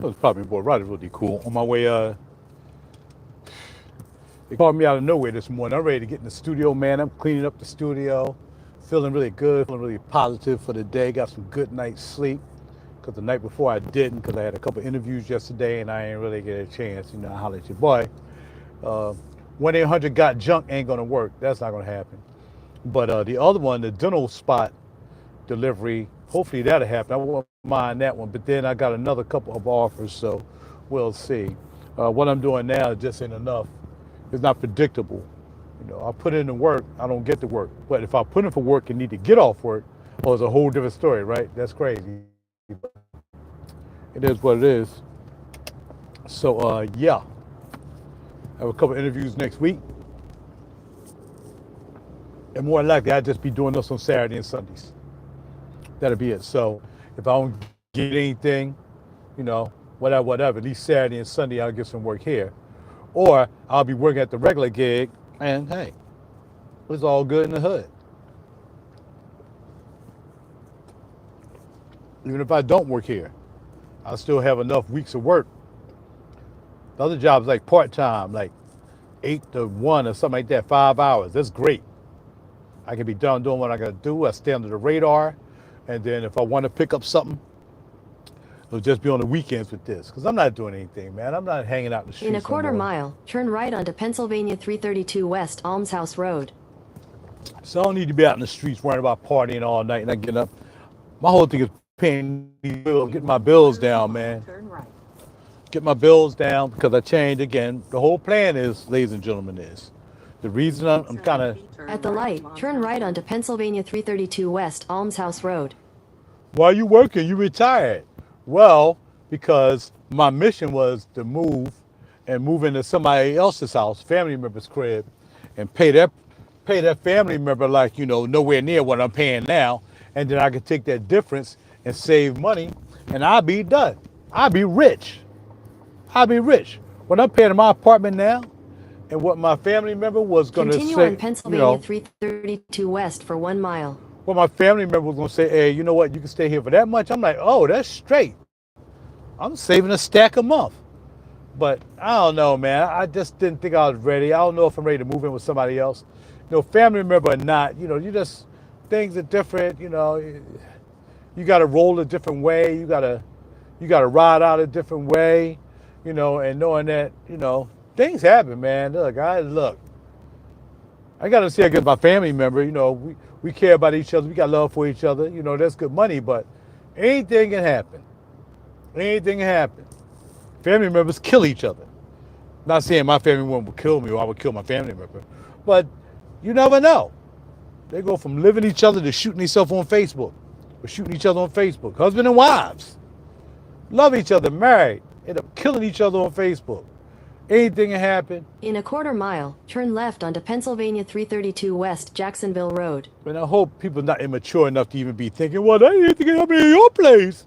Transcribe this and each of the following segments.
It was probably boy really cool. On my way, they called me out of nowhere this morning. I'm ready to get in the studio, man. I'm cleaning up the studio, feeling really good, feeling really positive for the day. Got some good night's sleep because the night before I didn't because I had a couple interviews yesterday and I ain't really get a chance. You know, I holler at your boy. Uh, 1-800 got junk ain't gonna work. That's not gonna happen. But the other one, the dental spot delivery, hopefully that'll happen. I won't mind that one. But then I got another couple of offers, so we'll see. What I'm doing now just ain't enough. It's not predictable. You know, I put in the work, I don't get the work. But if I put in for work and need to get off work, oh, it's a whole different story, right? That's crazy. It is what it is. So yeah, I have a couple interviews next week. And more than likely, I'll just be doing this on Saturday and Sundays. That'll be it. So if I don't get anything, you know, whatever, at least Saturday and Sunday, I'll get some work here. Or I'll be working at the regular gig, and hey, it's all good in the hood. Even if I don't work here, I'll still have enough weeks of work. The other job's like part-time, like 8 to 1 or something like that, 5 hours. That's great. I can be done doing what I gotta do. I stay under the radar. And then if I want to pick up something, it'll just be on the weekends with this. Because I'm not doing anything, man. I'm not hanging out in the streets. In a quarter no more. mile, turn right onto Pennsylvania 332 West Almshouse Road. So I don't need to be out in the streets worrying about partying all night and I get up. My whole thing is paying these bills, getting my bills down, man. Turn right. Get my bills down because I changed again. The whole plan is, ladies and gentlemen, is the reason I'm kind of... At the light, turn right onto Pennsylvania 332 West Almshouse Road. Why are you working? You retired. Well, because my mission was to move into somebody else's house, family member's crib, and pay that family member like, you know, nowhere near what I'm paying now. And then I could take that difference and save money and I'll be done. I'll be rich. I'll be rich. What I'm paying in my apartment now and what my family member was going to say. Continue on Pennsylvania 332 West for 1 mile. Well, my family member was going to say, hey, you know what, you can stay here for that much. I'm like, oh, that's straight. I'm saving a stack a month. But I don't know, man. I just didn't think I was ready. I don't know if I'm ready to move in with somebody else. You know, family member or not, you know, things are different, you know. You got to roll a different way. You got to ride out a different way, you know, and knowing that, you know, things happen, man. Look, I got to say, I guess my family member, you know, we care about each other. We got love for each other. You know, that's good money, but anything can happen. Anything can happen. Family members kill each other. Not saying my family member would kill me or I would kill my family member, but you never know. They go from living each other to shooting themselves on Facebook or shooting each other on Facebook. Husband and wives love each other, married, end up killing each other on Facebook. Anything can happen. In a quarter mile, turn left onto Pennsylvania 332 West Jacksonville Road. And I hope people are not immature enough to even be thinking, well, they need to get up in your place.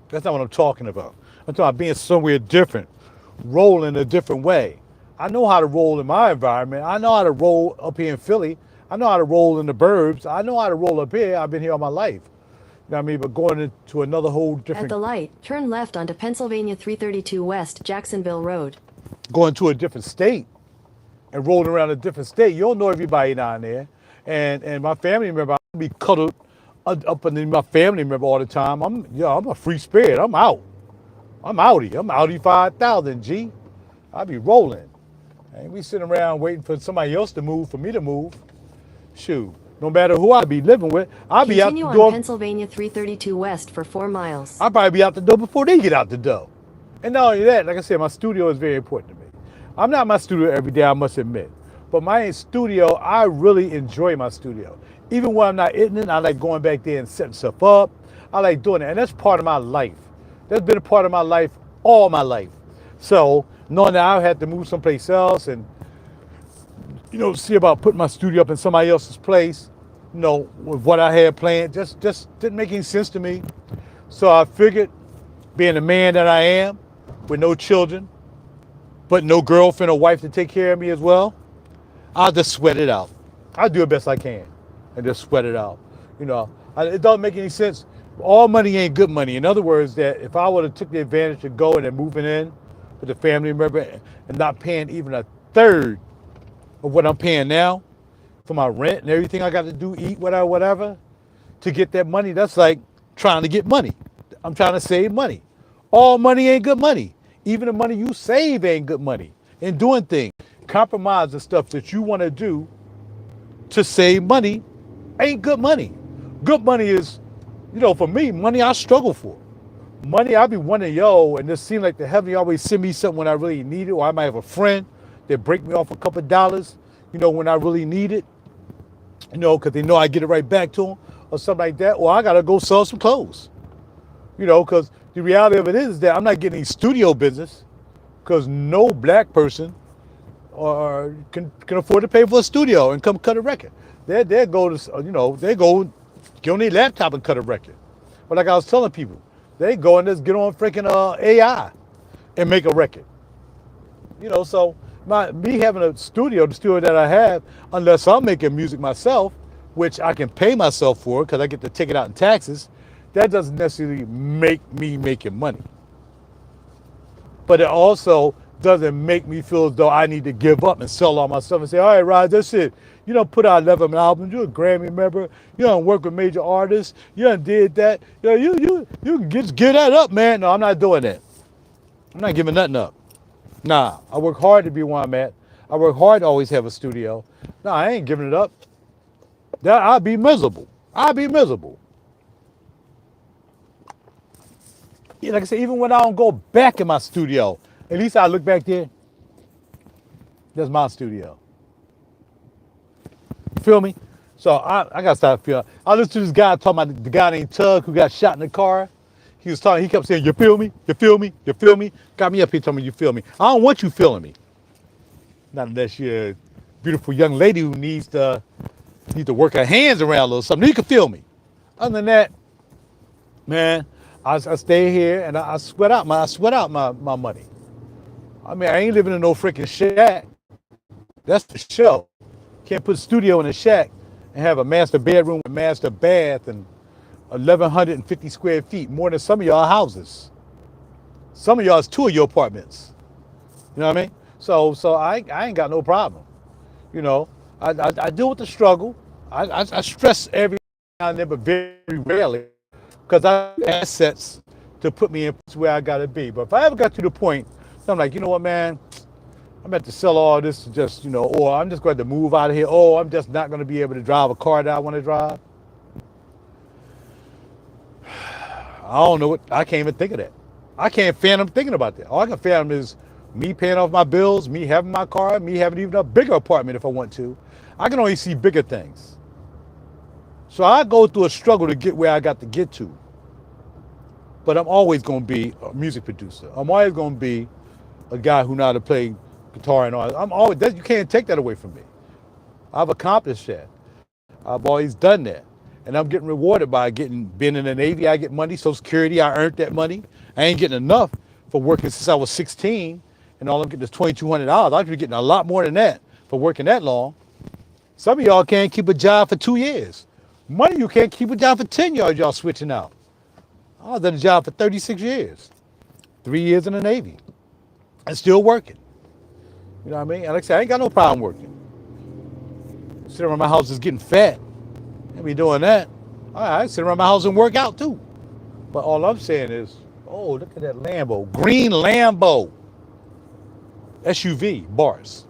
That's not what I'm talking about. I'm talking about being somewhere different, rolling a different way. I know how to roll in my environment. I know how to roll up here in Philly. I know how to roll in the burbs. I know how to roll up here. I've been here all my life. You know what I mean? But going into another whole different... At the light, turn left onto Pennsylvania 332 West Jacksonville Road. Going to a different state and rolling around a different state. You don't know everybody down there. And my family member, I'll be cuddled up underneath my family member all the time. I'm a free spirit. I'm out. I'm outie. I'm outie 5,000, G. I'll be rolling. And we sitting around waiting for somebody else to move, for me to move. Shoot. No matter who I be living with, I'll be out the door. Continue on Pennsylvania 332 West for 4 miles. I'll probably be out the door before they get out the door. And not only that, like I said, my studio is very important to me. I'm not in my studio every day, I must admit. But my studio, I really enjoy my studio. Even when I'm not in it, I like going back there and setting stuff up. I like doing it, and that's part of my life. That's been a part of my life all my life. So knowing that I had to move someplace else and, you know, see about putting my studio up in somebody else's place, you know, with what I had planned, just didn't make any sense to me. So I figured, being the man that I am, with no children, but no girlfriend or wife to take care of me as well, I'll just sweat it out. I'll do the best I can and just sweat it out. You know, it doesn't make any sense All money ain't good money. In other words, that if I would have took the advantage of going and moving in with a family member and not paying even a third of what I'm paying now for my rent and everything I got to do, eat, whatever, to get that money, that's like trying to get money. I'm trying to save money. All money ain't good money. Even the money you save ain't good money. And doing things, compromise the stuff that you want to do to save money ain't good money. Good money is, for me, money I struggle for. Money I be wanting, and it seems like the heavenly always send me something when I really need it, or I might have a friend that break me off a couple of dollars, when I really need it, because they know I get it right back to them, or something like that, or I gotta go sell some clothes, because the reality of it is that I'm not getting any studio business, because no black person or can afford to pay for a studio and come cut a record. They go to, they go get on their laptop and cut a record. But like I was telling people, they go and just get on freaking AI and make a record. So me having a studio, the studio that I have, unless I'm making music myself, which I can pay myself for because I get to take it out in taxes, that doesn't necessarily make me making money. But it also doesn't make me feel as though I need to give up and sell all my stuff and say, all right, Rod, that's it. You don't put out 11 albums. You're a Grammy member. You don't work with major artists. You done did that. You can just give that up, man. No, I'm not doing that. I'm not giving nothing up. Nah, I work hard to be where I'm at. I work hard to always have a studio. Nah, I ain't giving it up. I'll be miserable. I'll be miserable. Yeah, like I said, even when I don't go back in my studio, at least I look back there. That's my studio. Feel me? So I gotta stop feeling. I listened to this guy talking about the guy named Tug who got shot in the car. He was talking. He kept saying, "You feel me? You feel me? You feel me?" Got me up here telling me, "You feel me?" I don't want you feeling me. Not unless you're a beautiful young lady who needs to work her hands around a little something. You can feel me. Other than that, man, I stay here and I sweat out my money. I mean, I ain't living in no freaking shack. That's the show. Can't put a studio in a shack and have a master bedroom, a master bath, and 1,150 square feet, more than some of y'all houses. Some of y'all is 2 of your apartments. You know what I mean? So I ain't got no problem. I deal with the struggle. I stress every now and then, but very rarely, because I have assets to put me in where I gotta be. But if I ever got to the point, I'm like, you know what, man? I'm going to have to sell all this to just, or I'm just going to move out of here. Oh, I'm just not going to be able to drive a car that I want to drive. I don't know I can't even think of that. I can't fathom thinking about that. All I can fathom is me paying off my bills, me having my car, me having even a bigger apartment if I want to. I can only see bigger things. So I go through a struggle to get where I got to get to. But I'm always going to be a music producer. I'm always going to be a guy who knows how to play guitar and all. I'm always that. You can't take that away from me. I've accomplished that. I've always done that, and I'm getting rewarded by being in the Navy. I get money, Social Security. I earned that money. I ain't getting enough for working since I was 16, and all I'm getting is $2,200. I could be getting a lot more than that for working that long. Some of y'all can't keep a job for 2 years. Money, you can't keep a job for 10 years. Y'all switching out. I was in a job for 36 years, 3 years in the Navy, and still working. You know what I mean? And like I said, I ain't got no problem working. Sitting around my house is getting fat. I be doing that. All right, sit around my house and work out too. But all I'm saying is, oh, look at that Lambo. Green Lambo. SUV, bars.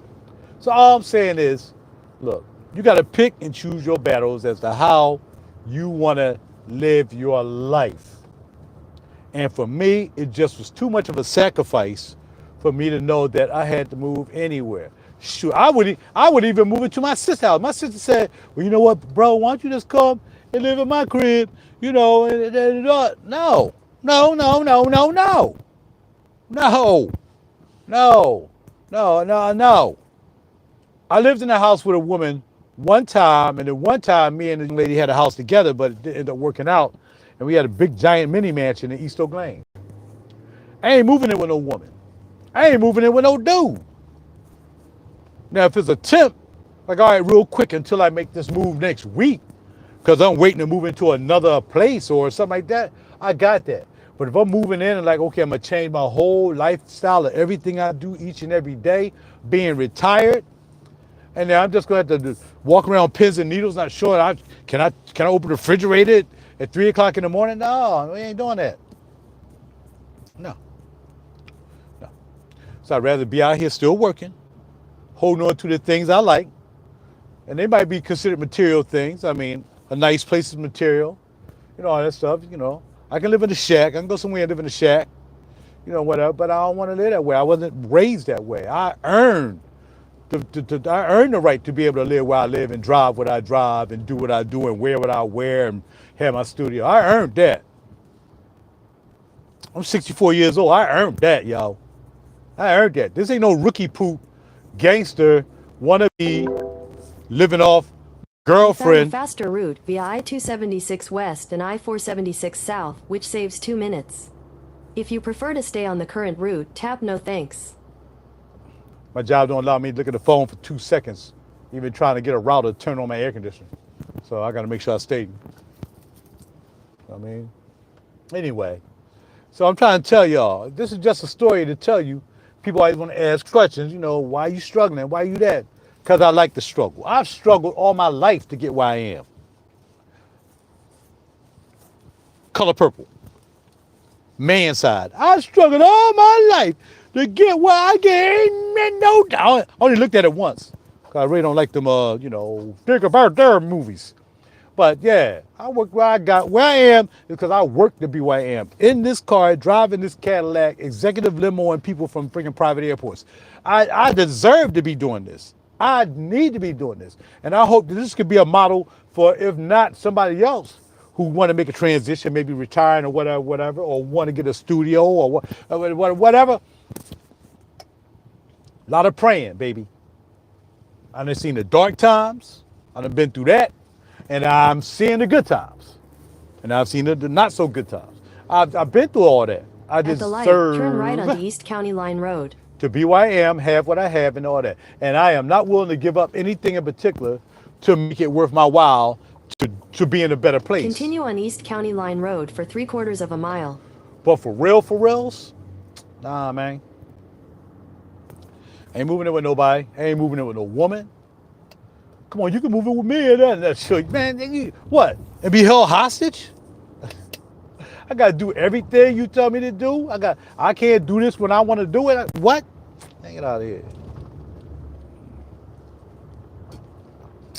So all I'm saying is, look, you got to pick and choose your battles as to how you want to live your life. And for me, it just was too much of a sacrifice for me to know that I had to move anywhere. Shoot, I would even move it to my sister's house. My sister said, well, you know what, bro, why don't you just come and live in my crib, No. I lived in a house with a woman one time, and then one time me and the young lady had a house together, but it didn't end up working out. And we had a big giant mini mansion in East Oak Lane. I ain't moving in with no woman. I ain't moving in with no dude. Now, if it's a temp, like, all right, real quick until I make this move next week, because I'm waiting to move into another place or something like that, I got that. But if I'm moving in and like, okay, I'm gonna change my whole lifestyle of everything I do each and every day, being retired, and then I'm just gonna have to walk around pins and needles, not sure can I open the refrigerator at 3 o'clock in the morning? No, we ain't doing that. No, no. So I'd rather be out here still working, holding on to the things I like, and they might be considered material things. I mean, a nice place is material, all that stuff. I can live in a shack. I can go somewhere and live in a shack, whatever. But I don't want to live that way. I wasn't raised that way. I earned the right to be able to live where I live and drive what I drive and do what I do and wear what I wear and have my studio. I earned that. I'm 64 years old. I earned that, y'all. I earned that. This ain't no rookie poop gangster wannabe living off girlfriend. Found a faster route via I-276 West and I-476 South, which saves 2 minutes. If you prefer to stay on the current route, tap no thanks. My job don't allow me to look at the phone for 2 seconds, even trying to get a router to turn on my air conditioner. So I got to make sure I stay. Anyway, so I'm trying to tell y'all, this is just a story to tell you. People always want to ask questions, why are you struggling? Why are you that? Because I like to struggle. I've struggled all my life to get where I am. Color purple. Man side. I struggled all my life to get where I get. Ain't no doubt. I only looked at it once. Cause I really don't like them, think about their movies. But yeah, I work where I got. Where I am is because I work to be where I am. In this car, driving this Cadillac, executive limo, and people from freaking private airports. I deserve to be doing this. I need to be doing this. And I hope that this could be a model for, if not somebody else who want to make a transition, maybe retiring or whatever, or want to get a studio or whatever. A lot of praying, baby. I done seen the dark times. I done been through that. And I'm seeing the good times. And I've seen the not so good times. I've been through all that. I At the light, turn right onto East County Line Road. To be where I am, have what I have, and all that. And I am not willing to give up anything in particular to make it worth my while to be in a better place. Continue on East County Line Road for 3/4 of a mile. But for reals, nah, man. I ain't moving it with nobody. I ain't moving it with no woman. Come on, you can move it with me and that shit. Man, what? And be held hostage? I gotta do everything you tell me to do? I can't do this when I want to do it? What? Get out of here.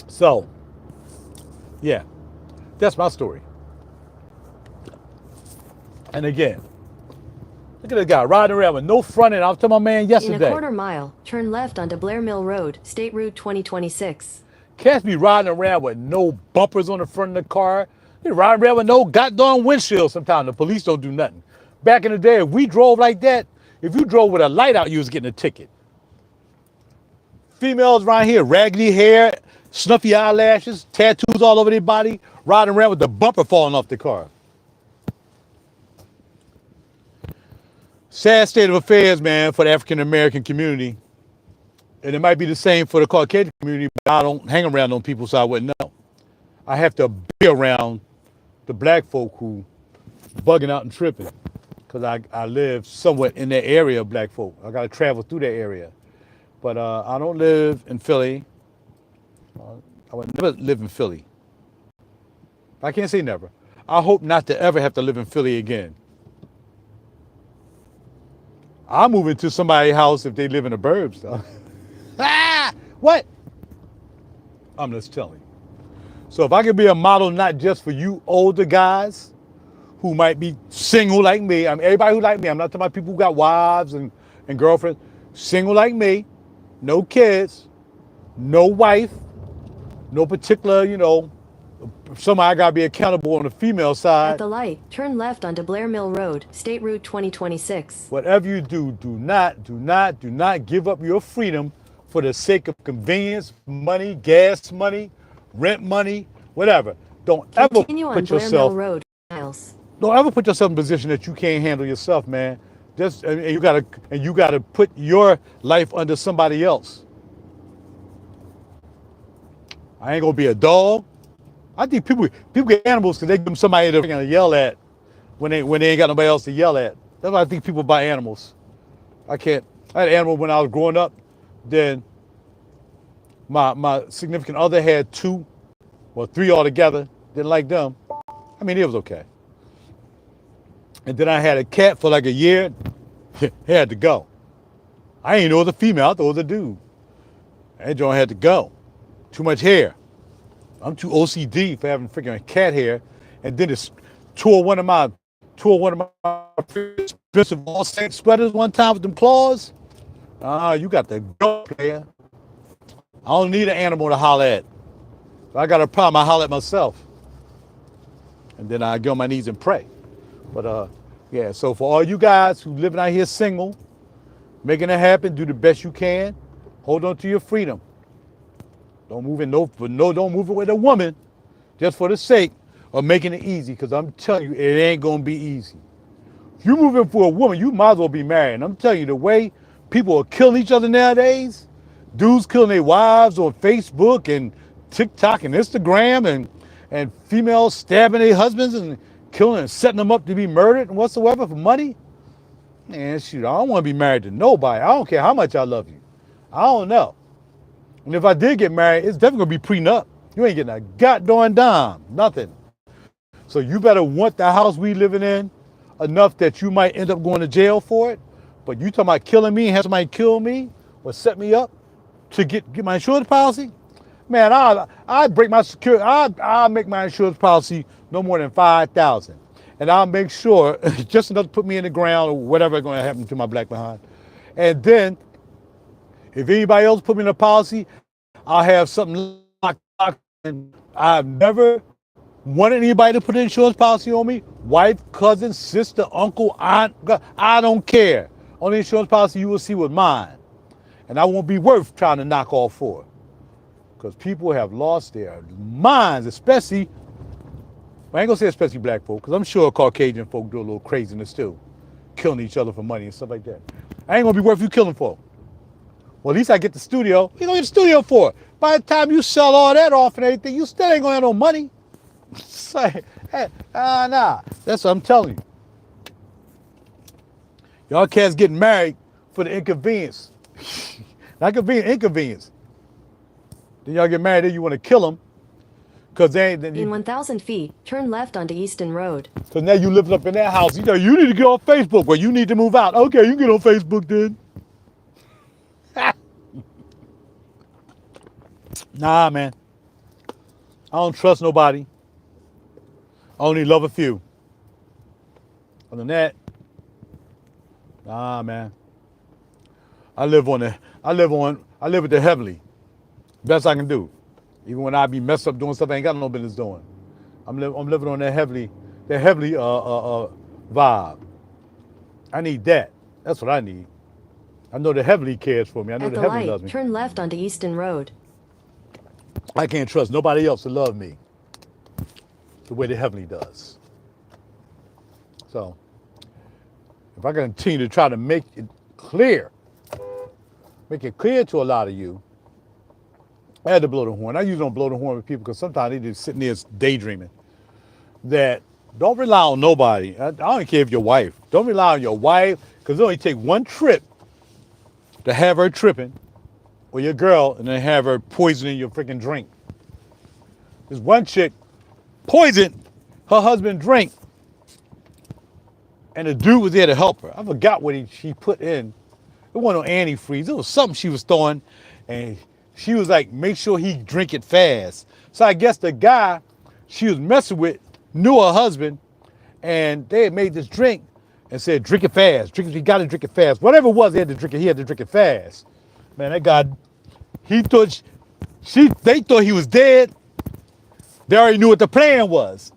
So, yeah, that's my story. And again, look at this guy riding around with no front end. I was telling my man yesterday. In a 1/4 mile, turn left onto Blair Mill Road, State Route 2026. Cats be riding around with no bumpers on the front of the car. They ride around with no goddamn windshield sometimes. The police don't do nothing. Back in the day, if we drove like that, if you drove with a light out, you was getting a ticket. Females around here, raggedy hair, snuffy eyelashes, tattoos all over their body, riding around with the bumper falling off the car. Sad state of affairs, man, for the African-American community. And it might be the same for the Caucasian community, but I don't hang around those people, so I wouldn't know. I have to be around the black folk who bugging out and tripping, because I live somewhat in that area of black folk. I got to travel through that area. But I don't live in Philly. I would never live in Philly. I can't say never. I hope not to ever have to live in Philly again. I'll move into somebody's house if they live in the burbs, though. What? I'm just telling you. So if I could be a model not just for you older guys who might be single like me, I mean, everybody who like me, I'm not talking about people who got wives and girlfriends, single like me, no kids, no wife, no particular, somebody I gotta be accountable on the female side. At the light, turn left onto Blair Mill Road, State Route 2026. Whatever you do, do not give up your freedom for the sake of convenience, money, gas money, rent money, whatever. Don't ever put yourself. Road, miles. Don't ever put yourself in a position that you can't handle yourself, man. And you gotta put your life under somebody else. I ain't gonna be a dog. I think people get animals because they give them somebody to yell at when they ain't got nobody else to yell at. That's why I think people buy animals. I can't. I had an animal when I was growing up. Then my significant other had two, well, three altogether. Didn't like them. I mean, it was okay. And then I had a cat for like a year. He had to go. I ain't know it was a female. I thought it was a dude. That joint had to go. Too much hair. I'm too OCD for having freaking cat hair. And then it tore one of my expensive all sex sweaters one time with them claws. You got the go, player. I don't need an animal to holler at. If I got a problem, I holler at myself. And then I get on my knees and pray. But yeah, so for all you guys who living out here single, making it happen, do the best you can. Hold on to your freedom. Don't move in don't move it with a woman just for the sake of making it easy, because I'm telling you, it ain't gonna be easy. If you move in for a woman, you might as well be married. And I'm telling you, the way people are killing each other nowadays, dudes killing their wives on Facebook and TikTok and Instagram, and females stabbing their husbands and killing and setting them up to be murdered and whatsoever for money. Man, shoot, I don't want to be married to nobody. I don't care how much I love you. I don't know. And if I did get married, it's definitely going to be prenup. You ain't getting a goddamn dime, nothing. So you better want the house we living in enough that you might end up going to jail for it. But you talking about killing me and have somebody kill me or set me up to get my insurance policy? Man, I'll break my security. I'll make my insurance policy no more than $5,000. And I'll make sure just enough to put me in the ground or whatever is going to happen to my black behind. And then if anybody else put me in a policy, I'll have something locked. And I've never wanted anybody to put an insurance policy on me. Wife, cousin, sister, uncle, aunt, I don't care. Only insurance policy you will see was mine. And I won't be worth trying to knock off for. Because people have lost their minds, especially, I ain't gonna say especially black folk, because I'm sure Caucasian folk do a little craziness too. Killing each other for money and stuff like that. I ain't gonna be worth you killing for. Well, at least I get the studio. You don't get the studio for it. By the time you sell all that off and everything, you still ain't gonna have no money. Say, hey, nah. That's what I'm telling you. Y'all cats getting married for the inconvenience. Not inconvenience. Then y'all get married, then you want to kill them. Cause they ain't. In 1,000 feet, turn left onto Easton Road. Cause now you living up in that house. You know, you need to get on Facebook. Well, you need to move out. Okay, you can get on Facebook then. Nah, man. I don't trust nobody. I only love a few. Other than that, nah, man. I live with the heavenly. Best I can do. Even when I be messed up doing stuff I ain't got no business doing. I'm living on that heavenly vibe. I need that. That's what I need. I know the heavenly cares for me. I know the heavenly loves me. Turn left onto Easton Road. I can't trust nobody else to love me the way the heavenly does. So, if I continue to try to make it clear to a lot of you, I had to blow the horn. I usually don't blow the horn with people because sometimes they just sitting there daydreaming. That don't rely on nobody. I don't care if your wife. Don't rely on your wife, because it only take one trip to have her tripping, or your girl, and then have her poisoning your freaking drink. There's one chick poisoned her husband's drink, and the dude was there to help her. I forgot what she put in. It wasn't no antifreeze. It was something she was throwing, and she was like, make sure he drink it fast. So I guess the guy she was messing with knew her husband, and they had made this drink and said, drink it fast. You got to drink it fast. Whatever it was, he had to drink it fast. Man, that guy, they thought he was dead. They already knew what the plan was.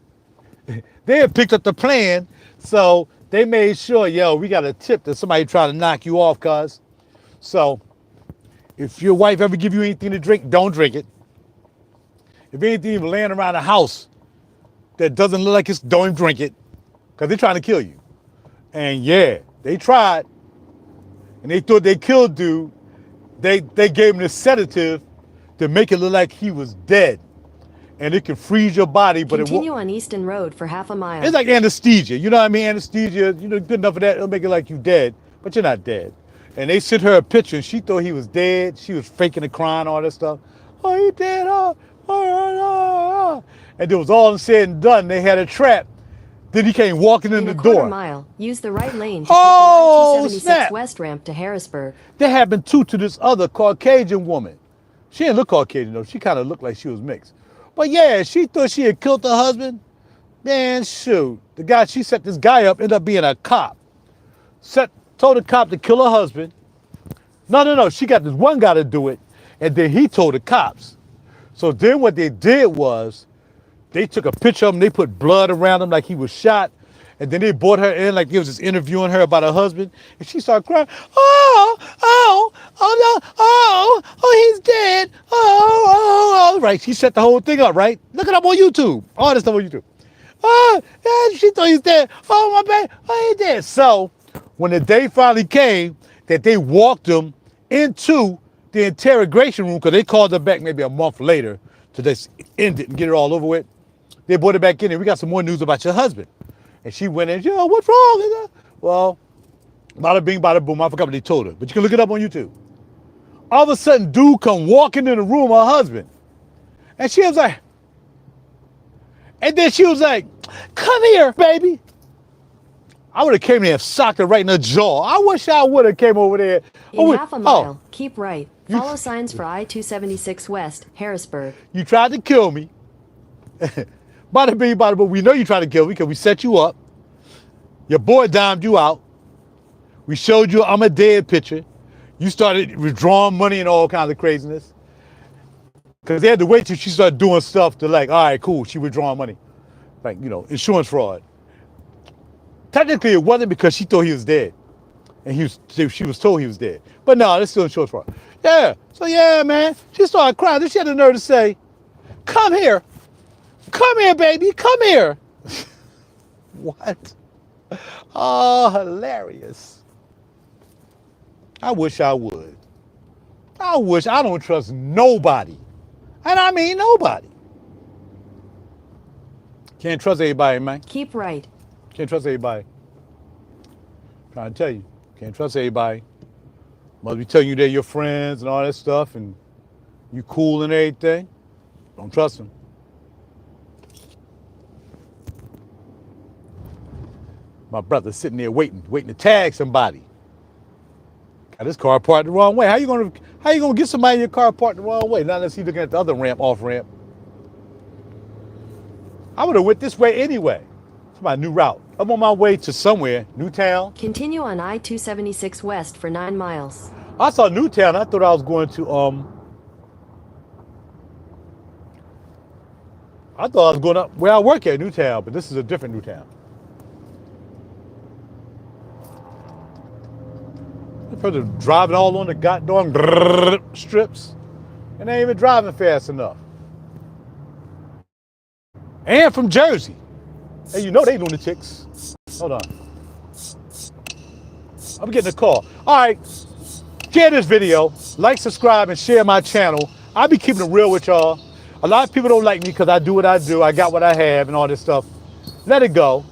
They had picked up the plan, so they made sure, we got a tip that somebody trying to knock you off, cuz. So, if your wife ever give you anything to drink, don't drink it. If anything even laying around the house that doesn't look like don't even drink it, because they're trying to kill you. And yeah, they tried, and they thought they killed dude. They gave him the sedative to make it look like he was dead. and it can freeze your body, but Continue on Easton Road for half a mile. it's like anesthesia. You know what I mean? Anesthesia, you know, good enough for that. It'll make it like you dead, but you're not dead. And they sent her a picture, and she thought he was dead. She was faking and crying, all that stuff. Oh, he dead. And it was all said and done. They had a trap. Then he came walking in the a quarter door. mile, use the right lane to Oh, take the I-276 snap. West ramp to Harrisburg. That happened too to this other Caucasian woman. She didn't look Caucasian though. She kind of looked like she was mixed. But yeah, she thought she had killed her husband. Man, shoot. The guy, she set this guy up, ended up being a cop. Told the cop to kill her husband. No. She got this one guy to do it. And then he told the cops. So then what they did was they took a picture of him. They put blood around him like he was shot. And then they brought her in like they was just interviewing her about her husband. And she started crying. Oh, he's dead. Oh. Right, she set the whole thing up, right? Look it up on YouTube. All this stuff on YouTube. Oh, yeah, she thought he was dead. Oh, my baby. Oh, he's dead. So when the day finally came that they walked him into the interrogation room, because they called her back maybe a month later to just end it and get it all over with, they brought her back in and we got some more news about your husband. And she went in, yo, what's wrong? Well, bada bing, bada boom. I forgot what they told her, but you can look it up on YouTube. All of a sudden, dude come walking in the room, her husband. And she was like, come here, baby. I would have came there and socked her right in the jaw. I wish I would have came over there. In half a mile, keep right. Follow signs for I-276 West, Harrisburg. You tried to kill me. Bada bing, bada boom. We know you tried to kill me because we set you up. Your boy dimed you out. We showed you I'm a dead picture. You started withdrawing money and all kinds of craziness. Because they had to wait till she started doing stuff to like, all right, cool, she withdrawing money. Like, you know, insurance fraud. Technically, it wasn't because she thought he was dead. And she was told he was dead. But no, that's still insurance fraud. Yeah, so yeah, man. She started crying. Then she had the nerve to say, come here. Come here, baby. Come here. What? Oh, hilarious. I wish I would. I don't trust nobody. And I mean nobody. Can't trust anybody, man. Keep right. Can't trust anybody. I'm trying to tell you. Can't trust anybody. Must be telling you they're your friends and all that stuff and you cool and everything. Don't trust them. My brother's sitting there waiting to tag somebody. Got his car parked the wrong way. How you gonna get somebody in your car parked the wrong way? Not unless he's looking at the other ramp, off ramp. I would have went this way anyway. It's my new route. I'm on my way to somewhere, Newtown. Continue on I-276 West for 9 miles. I saw Newtown. I thought I was going to I thought I was going up where I work at, Newtown, but this is a different Newtown. They're driving all on the goddamn strips, and they ain't even driving fast enough. And from Jersey. Hey, you know they lunatics. Hold on. I'm getting a call. All right, share this video, like, subscribe, and share my channel. I'll be keeping it real with y'all. A lot of people don't like me because I do what I do. I got what I have and all this stuff. Let it go.